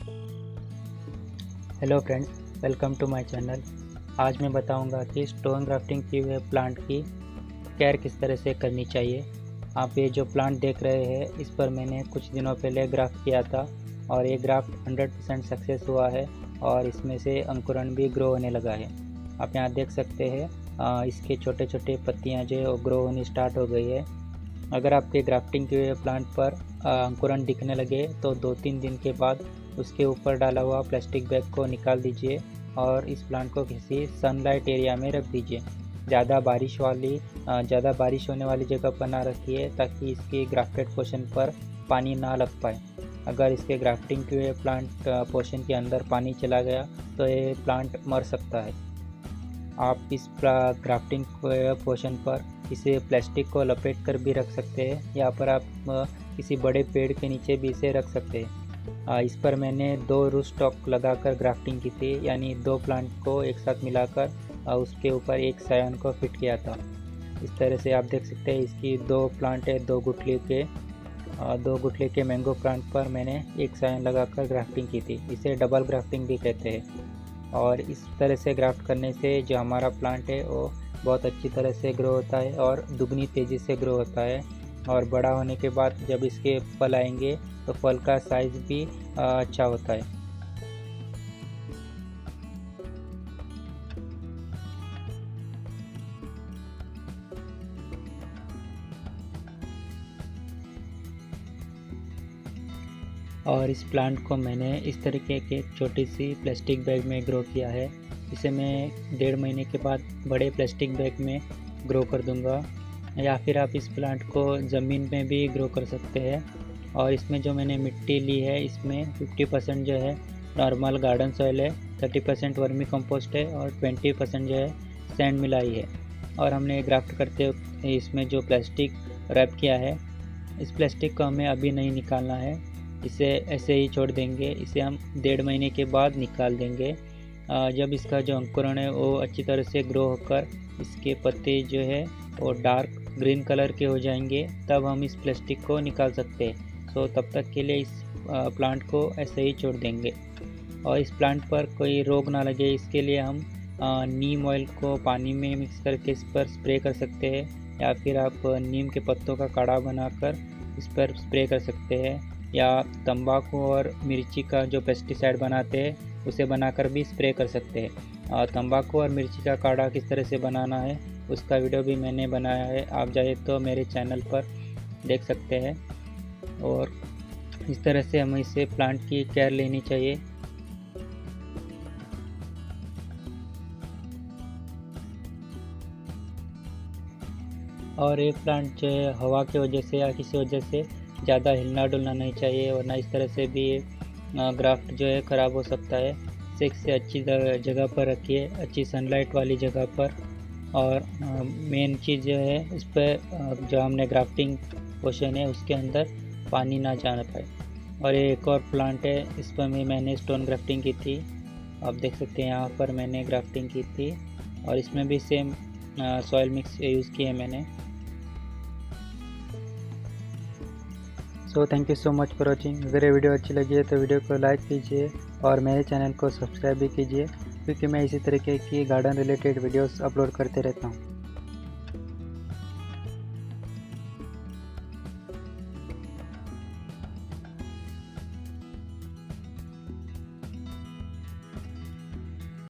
Hello friends, welcome to my channel. आज मैं बताऊंगा कि स्टोन ग्राफ्टिंग किए हुए प्लांट की केयर किस तरह से करनी चाहिए। आप ये जो प्लांट देख रहे हैं, इस पर मैंने कुछ दिनों पहले ग्राफ्ट किया था और ये ग्राफ्ट 100% सक्सेस हुआ है और इसमें से अंकुरण भी ग्रो होने लगा है। आप यहाँ देख सकते हैं, इसके छोटे छोटे पत्तियाँ जो है वो ग्रो होनी स्टार्ट हो गई है। अगर आपके ग्राफ्टिंग किए हुए प्लांट पर अंकुरण दिखने लगे तो 2-3 दिन के बाद उसके ऊपर डाला हुआ प्लास्टिक बैग को निकाल दीजिए और इस प्लांट को किसी सनलाइट एरिया में रख दीजिए। ज़्यादा बारिश होने वाली जगह पर ना रखिए ताकि इसके ग्राफ्टेड पोर्शन पर पानी ना लग पाए। अगर इसके ग्राफ्टिंग किए हुए प्लांट पोर्शन के अंदर पानी चला गया तो ये प्लांट मर सकता है। आप इस ग्राफ्टिंग पोर्शन पर इसे प्लास्टिक को लपेट कर भी रख सकते हैं या पर आप किसी बड़े पेड़ के नीचे भी इसे रख सकते हैं। इस पर मैंने 2 रूट स्टॉक लगाकर ग्राफ्टिंग की थी, यानी 2 प्लांट को एक साथ मिलाकर उसके ऊपर एक सायन को फिट किया था। इस तरह से आप देख सकते हैं इसकी 2 प्लांट है, 2 गुठली के मैंगो प्लांट पर मैंने एक सायन लगाकर ग्राफ्टिंग की थी। इसे डबल ग्राफ्टिंग भी कहते हैं। और इस तरह से ग्राफ्ट करने से जो हमारा प्लांट है वो बहुत अच्छी तरह से ग्रो होता है और दुगनी तेज़ी से ग्रो होता है। और बड़ा होने के बाद जब इसके फल आएंगे तो फल का साइज़ भी अच्छा होता है। और इस प्लांट को मैंने इस तरीके के छोटी सी प्लास्टिक बैग में ग्रो किया है। इसे मैं 1.5 महीने के बाद बड़े प्लास्टिक बैग में ग्रो कर दूंगा, या फिर आप इस प्लांट को ज़मीन में भी ग्रो कर सकते हैं। और इसमें जो मैंने मिट्टी ली है, इसमें 50% जो है नॉर्मल गार्डन सॉइल है, 30% वर्मी कंपोस्ट है और 20% जो है सैंड मिलाई है। और हमने ग्राफ्ट करते वक्त इसमें जो प्लास्टिक रैप किया है, इस प्लास्टिक को हमें अभी नहीं निकालना है, इसे ऐसे ही छोड़ देंगे। इसे हम 1.5 महीने के बाद निकाल देंगे। जब इसका जो अंकुरण है वो अच्छी तरह से ग्रो होकर इसके पत्ते जो है वो डार्क ग्रीन कलर के हो जाएंगे, तब हम इस प्लास्टिक को निकाल सकते हैं। सो तब तक के लिए इस प्लांट को ऐसे ही छोड़ देंगे। और इस प्लांट पर कोई रोग ना लगे इसके लिए हम नीम ऑयल को पानी में मिक्स करके इस पर स्प्रे कर सकते हैं, या फिर आप नीम के पत्तों का काढ़ा बनाकर इस पर स्प्रे कर सकते हैं, या तंबाकू और मिर्ची का जो पेस्टिसाइड बनाते हैं उसे बनाकर भी स्प्रे कर सकते हैं। तंबाकू और मिर्ची का काढ़ा किस तरह से बनाना है उसका वीडियो भी मैंने बनाया है, आप चाहे तो मेरे चैनल पर देख सकते हैं। और इस तरह से हमें इसे प्लांट की केयर लेनी चाहिए। और एक प्लांट जो है हवा की वजह से या किसी वजह से ज़्यादा हिलना डुलना नहीं चाहिए, वरना इस तरह से भी ग्राफ्ट जो है ख़राब हो सकता है। इसे अच्छी जगह पर रखिए, अच्छी सनलाइट वाली जगह पर। और मेन चीज़ जो है इस पर जो हमने ग्राफ्टिंग पोर्शन है उसके अंदर पानी ना जाना पाए। और ये एक और प्लांट है, इस पर मैंने स्टोन ग्राफ्टिंग की थी, आप देख सकते हैं यहाँ पर मैंने ग्राफ्टिंग की थी और इसमें भी सेम सॉइल मिक्स यूज़ किए मैंने। So thank you so much for watching. अगर ये वीडियो अच्छी लगी है तो वीडियो को लाइक कीजिए और मेरे चैनल को सब्सक्राइब भी कीजिए, क्योंकि मैं इसी तरीके की गार्डन रिलेटेड वीडियोस अपलोड करते रहता हूँ।